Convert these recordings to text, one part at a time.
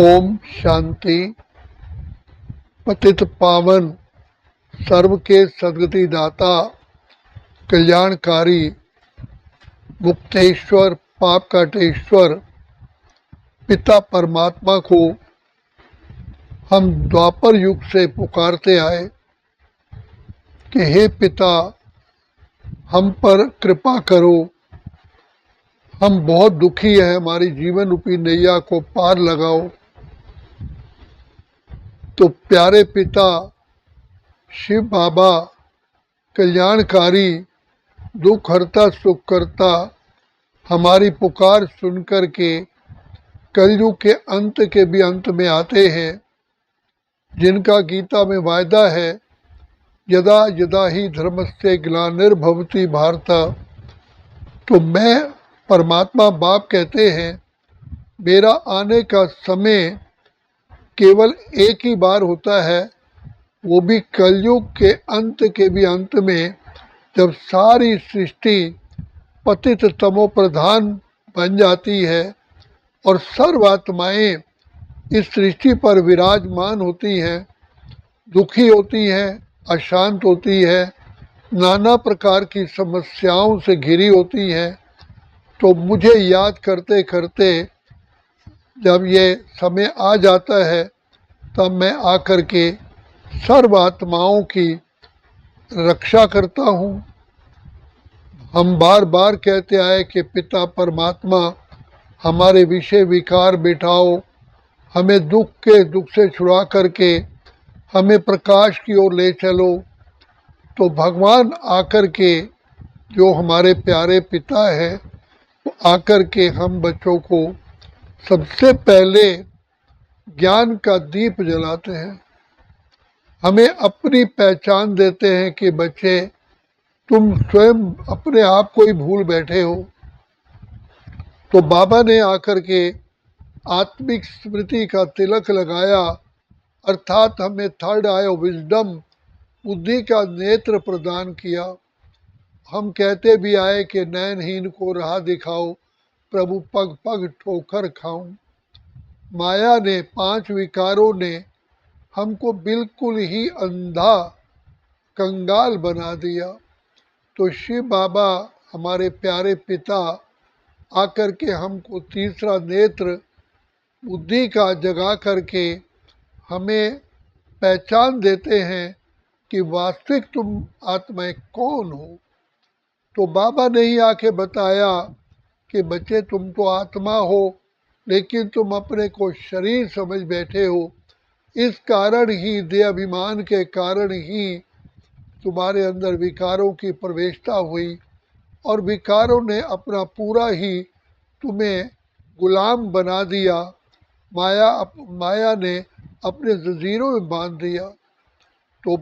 ओम शांति। पतित पावन, सर्व के सद्गति दाता, कल्याणकारी, मुक्तेश्वर, पाप काटेश्वर पिता परमात्मा को हम द्वापर युग से पुकारते आए कि हे पिता, हम पर कृपा करो, हम बहुत दुखी हैं, हमारी जीवन रूपी नैया को पार लगाओ। तो प्यारे पिता शिव बाबा कल्याणकारी, दुख हरता सुख करता, हमारी पुकार सुनकर के कलयुग के अंत के भी अंत में आते हैं, जिनका गीता में वायदा है, यदा यदा ही धर्मस्य ग्लानिर्भवति भारत। तो मैं परमात्मा बाप कहते हैं, मेरा आने का समय केवल एक ही बार होता है, वो भी कलयुग के भी अंत में, जब सारी सृष्टि पतित तमो प्रधान बन जाती है और सर्व आत्माएं इस सृष्टि पर विराजमान होती हैं, दुखी होती हैं, अशांत होती है, नाना प्रकार की समस्याओं से घिरी होती हैं। तो मुझे याद करते करते जब ये समय आ जाता है, तब मैं आकर के सर्व आत्माओं की रक्षा करता हूँ। हम बार बार कहते आए कि पिता परमात्मा, हमारे विषय विकार बिठाओ, हमें दुख से छुड़ा करके हमें प्रकाश की ओर ले चलो। तो भगवान आकर के, जो हमारे प्यारे पिता है, वो आकर के हम बच्चों को सबसे पहले ज्ञान का दीप जलाते हैं, हमें अपनी पहचान देते हैं कि बच्चे, तुम स्वयं अपने आप को ही भूल बैठे हो। तो बाबा ने आकर के आत्मिक स्मृति का तिलक लगाया, अर्थात हमें थर्ड आई ऑफ विजडम, बुद्धि का नेत्र प्रदान किया। हम कहते भी आए कि नयनहीन को राह दिखाओ, प्रभु पग पग ठोकर खाऊं। माया ने, पांच विकारों ने हमको बिल्कुल ही अंधा कंगाल बना दिया। तो शिव बाबा हमारे प्यारे पिता आकर के हमको तीसरा नेत्र बुद्धि का जगा करके हमें पहचान देते हैं कि वास्तविक तुम आत्माएं कौन हो। तो बाबा ने ही आके बताया कि बच्चे, तुम तो आत्मा हो, लेकिन तुम अपने को शरीर समझ बैठे हो। इस कारण ही, देह अभिमान के कारण ही तुम्हारे अंदर विकारों की प्रवेशता हुई और विकारों ने अपना पूरा ही तुम्हें गुलाम बना दिया। माया ने अपने जंजीरों में बांध दिया। तो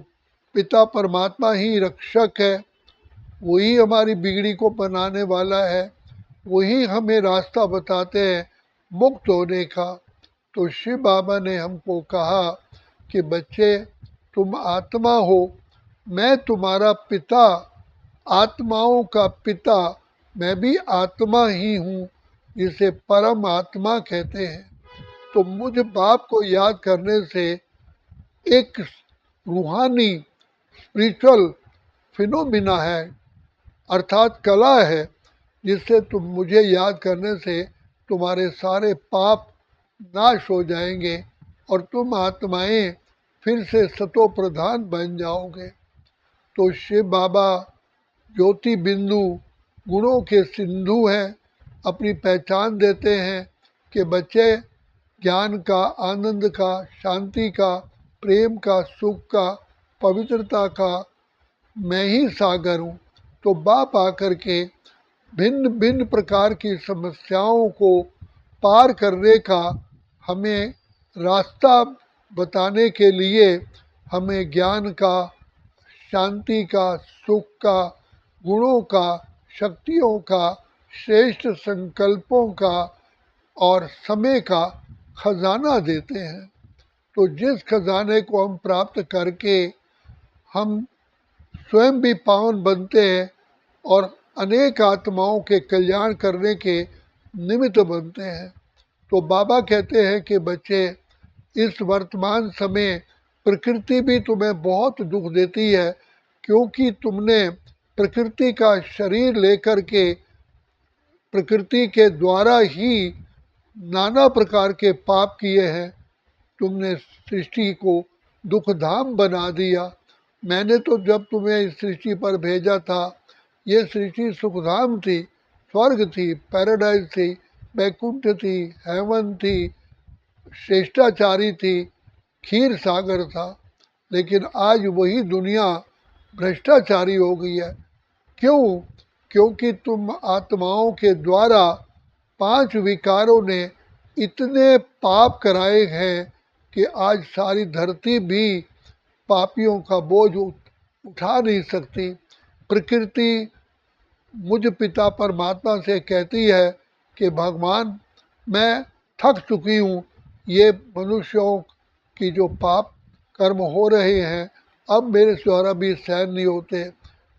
पिता परमात्मा ही रक्षक है, वही हमारी बिगड़ी को बनाने वाला है, वही हमें रास्ता बताते हैं मुक्त होने का। तो शिव बाबा ने हमको कहा कि बच्चे, तुम आत्मा हो, मैं तुम्हारा पिता, आत्माओं का पिता, मैं भी आत्मा ही हूँ, जिसे परम आत्मा कहते हैं। तो मुझ बाप को याद करने से एक रूहानी स्पिरिचुअल फिनोमिना है, अर्थात कला है, जिससे तुम मुझे याद करने से तुम्हारे सारे पाप नाश हो जाएंगे और तुम आत्माएं फिर से सतो प्रधान बन जाओगे। तो शिव बाबा ज्योति बिंदु, गुणों के सिंधु हैं, अपनी पहचान देते हैं कि बच्चे, ज्ञान का, आनंद का, शांति का, प्रेम का, सुख का, पवित्रता का मैं ही सागर हूँ। तो बाप आकर के भिन्न भिन्न प्रकार की समस्याओं को पार करने का हमें रास्ता बताने के लिए हमें ज्ञान का, शांति का, सुख का, गुणों का, शक्तियों का, श्रेष्ठ संकल्पों का और समय का खजाना देते हैं। तो जिस खजाने को हम प्राप्त करके हम स्वयं भी पावन बनते हैं और अनेक आत्माओं के कल्याण करने के निमित्त बनते हैं। तो बाबा कहते हैं कि बच्चे, इस वर्तमान समय प्रकृति भी तुम्हें बहुत दुख देती है, क्योंकि तुमने प्रकृति का शरीर लेकर के प्रकृति के द्वारा ही नाना प्रकार के पाप किए हैं। तुमने सृष्टि को दुखधाम बना दिया। मैंने तो जब तुम्हें इस सृष्टि पर भेजा था, ये सृष्टि सुखधाम थी, स्वर्ग थी, पैराडाइज थी, बैकुंठ थी, हेवन थी, श्रेष्ठाचारी थी, क्षीर सागर था। लेकिन आज वही दुनिया भ्रष्टाचारी हो गई है। क्यों? क्योंकि तुम आत्माओं के द्वारा 5 विकारों ने इतने पाप कराए हैं कि आज सारी धरती भी पापियों का बोझ उठा नहीं सकती। प्रकृति मुझ पिता परमात्मा से कहती है कि भगवान, मैं थक चुकी हूँ, ये मनुष्यों की जो पाप कर्म हो रहे हैं अब मेरे द्वारा भी सहन नहीं होते।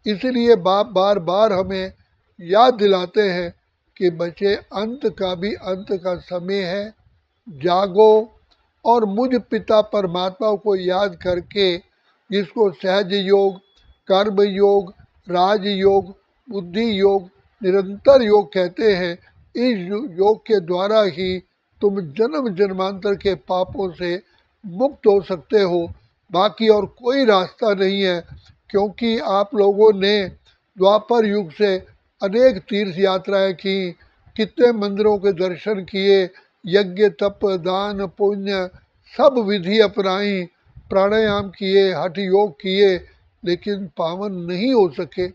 इसलिए बाप बार बार हमें याद दिलाते हैं कि बच्चे, अंत का भी अंत का समय है, जागो और मुझ पिता परमात्मा को याद करके, जिसको सहज योग, कर्म योग, राज योग, बुद्धि योग, निरंतर योग कहते हैं, इस योग के द्वारा ही तुम जन्म जन्मांतर के पापों से मुक्त हो सकते हो। बाकी और कोई रास्ता नहीं है, क्योंकि आप लोगों ने द्वापर युग से अनेक तीर्थ यात्राएं की, कितने मंदिरों के दर्शन किए, यज्ञ तप दान पुण्य सब विधि अपनाई, प्राणायाम किए, हठ योग किए, लेकिन पावन नहीं हो सके।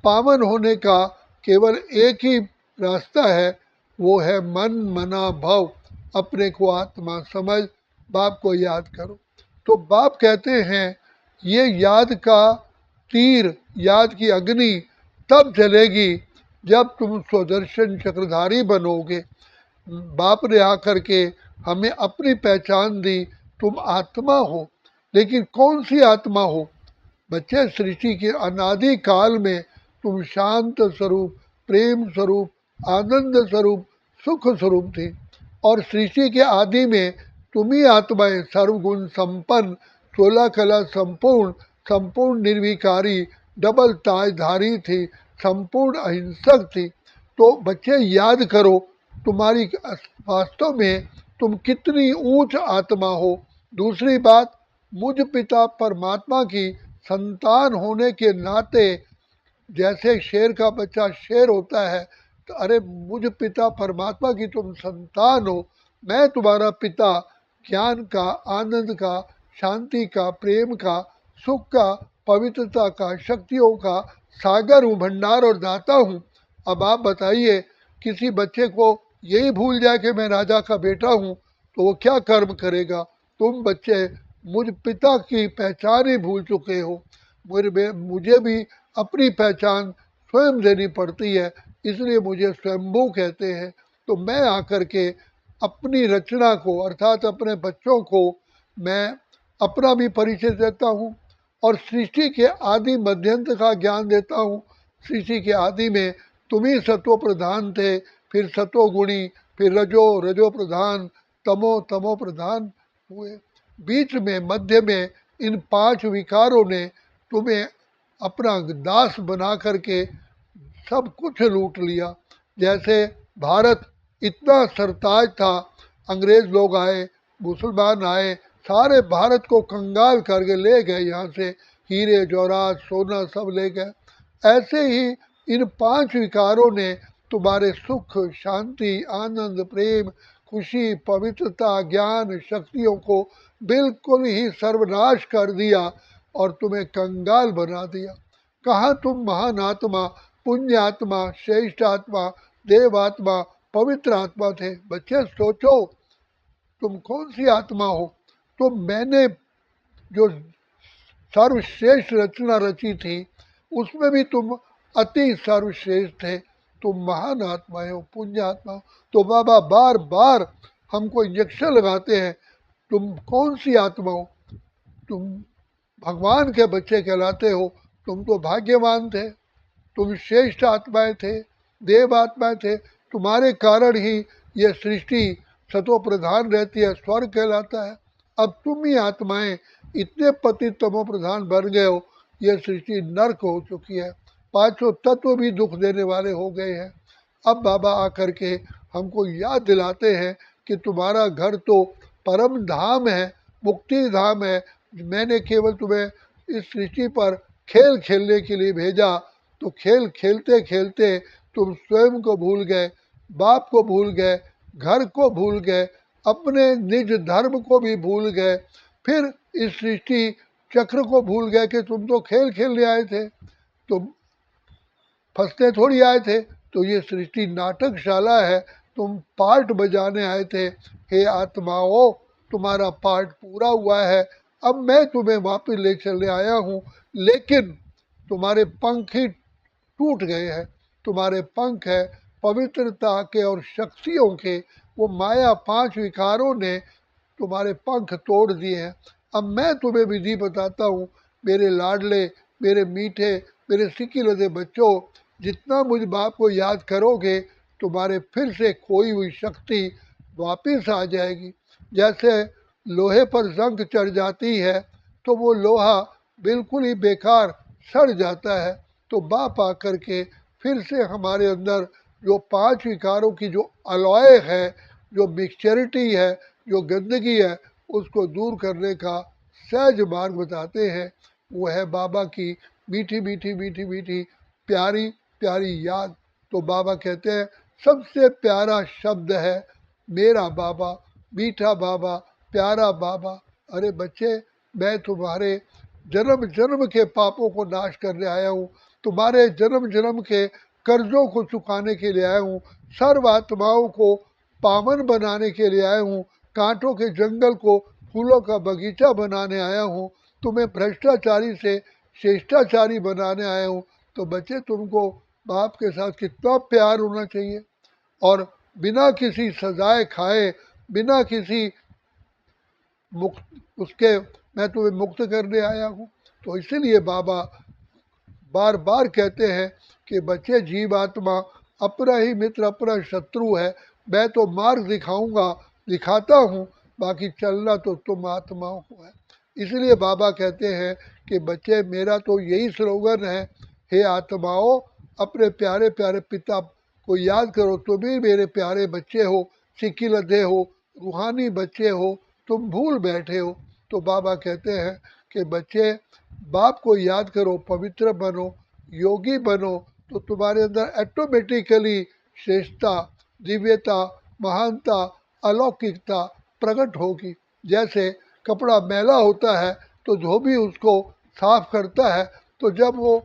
पावन होने का केवल एक ही रास्ता है, वो है मन मना भव। अपने को आत्मा समझ, बाप को याद करो। तो बाप कहते हैं, ये याद का तीर, याद की अग्नि तब जलेगी जब तुम स्वदर्शन चक्रधारी बनोगे। बाप ने आकर के हमें अपनी पहचान दी, तुम आत्मा हो। लेकिन कौन सी आत्मा हो? बच्चे, सृष्टि के अनादि काल में तुम शांत स्वरूप, प्रेम स्वरूप, आनंद स्वरूप, सुख स्वरूप थी। और सृष्टि के आदि में तुम ही आत्माएं सर्वगुण संपन्न, 16 कला संपूर्ण, संपूर्ण निर्विकारी, डबल ताजधारी थी, संपूर्ण अहिंसक थी। तो बच्चे याद करो, तुम्हारी वास्तव में तुम कितनी ऊंच आत्मा हो। दूसरी बात, मुझ पिता परमात्मा की संतान होने के नाते, जैसे शेर का बच्चा शेर होता है, तो अरे मुझ पिता परमात्मा की तुम संतान हो, मैं तुम्हारा पिता ज्ञान का, आनंद का, शांति का, प्रेम का, सुख का, पवित्रता का, शक्तियों का सागर हूँ, भंडार और दाता हूँ। अब आप बताइए, किसी बच्चे को यही भूल जाए कि मैं राजा का बेटा हूँ, तो वो क्या कर्म करेगा? तुम बच्चे मुझ पिता की पहचान ही भूल चुके हो। मुझे भी अपनी पहचान स्वयं देनी पड़ती है, इसलिए मुझे स्वयंभू कहते हैं। तो मैं आकर के अपनी रचना को, अर्थात अपने बच्चों को, मैं अपना भी परिचय देता हूँ और सृष्टि के आदि मध्यंत का ज्ञान देता हूँ। सृष्टि के आदि में तुम ही सत्व प्रधान थे, फिर सतो गुणी, फिर रजो प्रधान, तमो प्रधान हुए। बीच में, मध्य में इन 5 विकारों ने तुम्हें अपना दास बना करके सब कुछ लूट लिया। जैसे भारत इतना सरताज था, अंग्रेज लोग आए, मुसलमान आए, सारे भारत को कंगाल करके ले गए, यहाँ से हीरे जवाहरात सोना सब ले गए। ऐसे ही इन 5 विकारों ने तुम्हारे सुख, शांति, आनंद, प्रेम, खुशी, पवित्रता, ज्ञान, शक्तियों को बिल्कुल ही सर्वनाश कर दिया और तुम्हें कंगाल बना दिया। कहाँ तुम महान आत्मा, पुण्य आत्मा, श्रेष्ठ आत्मा, देव आत्मा, पवित्र आत्मा थे? बच्चे सोचो, तुम कौन सी आत्मा हो? तो मैंने जो सर्वश्रेष्ठ रचना रची थी, उसमें भी तुम अति सर्वश्रेष्ठ थे। तुम महान आत्माएं हो, पुण्य आत्मा। तो बाबा बार बार हमको इंजेक्शन लगाते हैं, तुम कौन सी आत्मा हो? तुम भगवान के बच्चे कहलाते हो, तुम तो भाग्यवान थे, तुम श्रेष्ठ आत्माएं थे, देव आत्माएं थे। तुम्हारे कारण ही ये सृष्टि सतो प्रधान रहती है, स्वर्ग कहलाता है। अब तुम ही आत्माएं इतने पति तमो प्रधान बन गए हो, यह सृष्टि नर्क हो चुकी है, पांचों तत्व भी दुख देने वाले हो गए हैं। अब बाबा आकर के हमको याद दिलाते हैं कि तुम्हारा घर तो परम धाम है, मुक्ति धाम है। मैंने केवल तुम्हें इस सृष्टि पर खेल खेलने के लिए भेजा, तो खेल खेलते खेलते तुम स्वयं को भूल गए, बाप को भूल गए, घर को भूल गए, अपने निज धर्म को भी भूल गए, फिर इस सृष्टि चक्र को भूल गए कि तुम तो खेल खेलने आए थे, तुम फंसने थोड़ी आए थे। तो ये सृष्टि नाटकशाला है, तुम पार्ट बजाने आए थे। हे आत्माओं, तुम्हारा पार्ट पूरा हुआ है, अब मैं तुम्हें वापस ले चलने आया हूँ, लेकिन तुम्हारे पंख ही टूट गए हैं। तुम्हारे पंख है पवित्रता के और शक्तियों के, वो माया पांच विकारों ने तुम्हारे पंख तोड़ दिए हैं। अब मैं तुम्हें विधि बताता हूँ, मेरे लाडले, मेरे मीठे, मेरे सिक्की लदे बच्चों, जितना मुझ बाप को याद करोगे, तुम्हारे फिर से खोई हुई शक्ति वापस आ जाएगी। जैसे लोहे पर जंग चढ़ जाती है तो वो लोहा बिल्कुल ही बेकार सड़ जाता है, तो बाप आकर के फिर से हमारे अंदर जो पांच विकारों की जो अलॉय है, जो मिक्सचरिटी है, जो गंदगी है, उसको दूर करने का सहज मार्ग बताते हैं। वो है बाबा की मीठी मीठी मीठी मीठी प्यारी प्यारी याद। तो बाबा कहते हैं सबसे प्यारा शब्द है मेरा बाबा, मीठा बाबा, प्यारा बाबा। अरे बच्चे, मैं तुम्हारे जन्म जन्म के पापों को नाश करने आया हूँ, तुम्हारे जन्म जन्म के कर्जों को चुकाने के लिए आया हूँ, सर्व आत्माओं को पावन बनाने के लिए आया हूँ, कांटों के जंगल को फूलों का बगीचा बनाने आया हूँ, तुम्हें भ्रष्टाचारी से श्रेष्ठाचारी बनाने आया हूँ। तो बच्चे, तुमको बाप के साथ कितना प्यार होना चाहिए, और बिना किसी सजाए खाए, बिना किसी मुक्त उसके मैं तुम्हें मुक्त करने आया हूँ। तो इसीलिए बाबा बार बार कहते हैं कि बच्चे, जीवात्मा अपना ही मित्र अपना शत्रु है, मैं तो मार्ग दिखाऊंगा, दिखाता हूँ, बाकी चलना तो तुम आत्माओं को है। इसलिए बाबा कहते हैं कि बच्चे, मेरा तो यही स्लोगन है, हे आत्माओं, अपने प्यारे प्यारे पिता को याद करो, तुम ही मेरे प्यारे बच्चे हो, सिक्की लदे हो, रूहानी बच्चे हो, तुम भूल बैठे हो। तो बाबा कहते हैं कि बच्चे, बाप को याद करो, पवित्र बनो, योगी बनो, तो तुम्हारे अंदर ऑटोमेटिकली श्रेष्ठता, दिव्यता, महानता, अलौकिकता प्रकट होगी। जैसे कपड़ा मैला होता है तो धोबी उसको साफ करता है, तो जब वो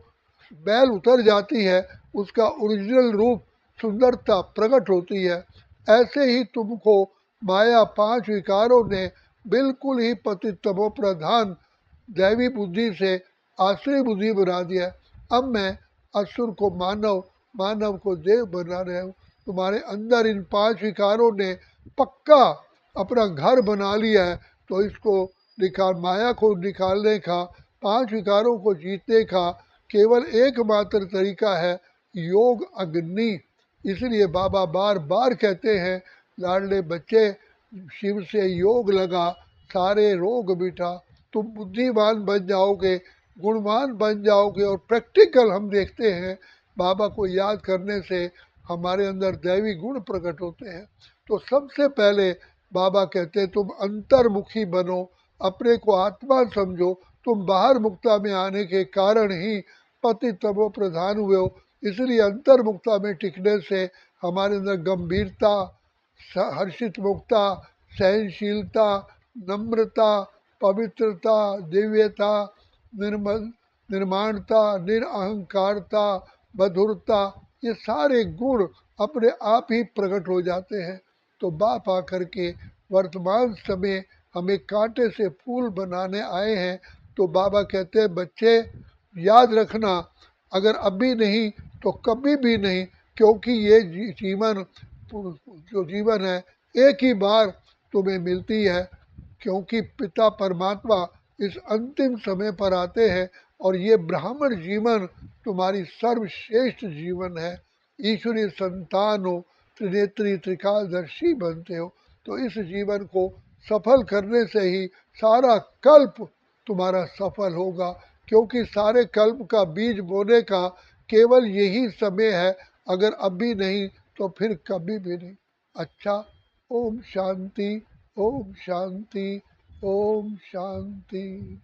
मैल उतर जाती है, उसका ओरिजिनल रूप, सुंदरता प्रकट होती है। ऐसे ही तुमको माया पांच विकारों ने बिल्कुल ही पतित तमो प्रधान दैवी बुद्धि से आसुरी बुद्धि बना दिया है। अब मैं असुर को मानव, मानव को देव बना रहा हूँ। तुम्हारे अंदर इन पांच विकारों ने पक्का अपना घर बना लिया है, तो इसको निकाल, माया को निकालने का, पांच विकारों को जीतने का केवल एकमात्र तरीका है योग अग्नि। इसलिए बाबा बार बार कहते हैं, लाडले बच्चे, शिव से योग लगा, सारे रोग मिटा, तुम बुद्धिमान बन जाओगे, गुणवान बन जाओगे। और प्रैक्टिकल हम देखते हैं, बाबा को याद करने से हमारे अंदर दैवी गुण प्रकट होते हैं। तो सबसे पहले बाबा कहते हैं, तुम अंतर्मुखी बनो, अपने को आत्मा समझो, तुम बाहर मुक्ता में आने के कारण ही पति तमो प्रधान हुए हो। इसलिए अंतर्मुक्ता में टिकने से हमारे अंदर गंभीरता, हर्षित मुक्ता, सहनशीलता, नम्रता, पवित्रता, दिव्यता, निर्मल निर्माणता, निरअहकारता, मधुरता, ये सारे गुण अपने आप ही प्रकट हो जाते हैं। तो बाप आकर के वर्तमान समय हमें कांटे से फूल बनाने आए हैं। तो बाबा कहते हैं, बच्चे याद रखना, अगर अभी नहीं तो कभी भी नहीं, क्योंकि ये जीवन, जो जीवन है, एक ही बार तुम्हें मिलती है। क्योंकि पिता परमात्मा इस अंतिम समय पर आते हैं, और ये ब्राह्मण जीवन तुम्हारी सर्वश्रेष्ठ जीवन है। ईश्वरीय संतान हो, त्रिनेत्री त्रिकालदर्शी बनते हो। तो इस जीवन को सफल करने से ही सारा कल्प तुम्हारा सफल होगा, क्योंकि सारे कल्प का बीज बोने का केवल यही समय है। अगर अभी नहीं तो फिर कभी भी नहीं। अच्छा, ओम शांति, ओम शांति, ओम शांति।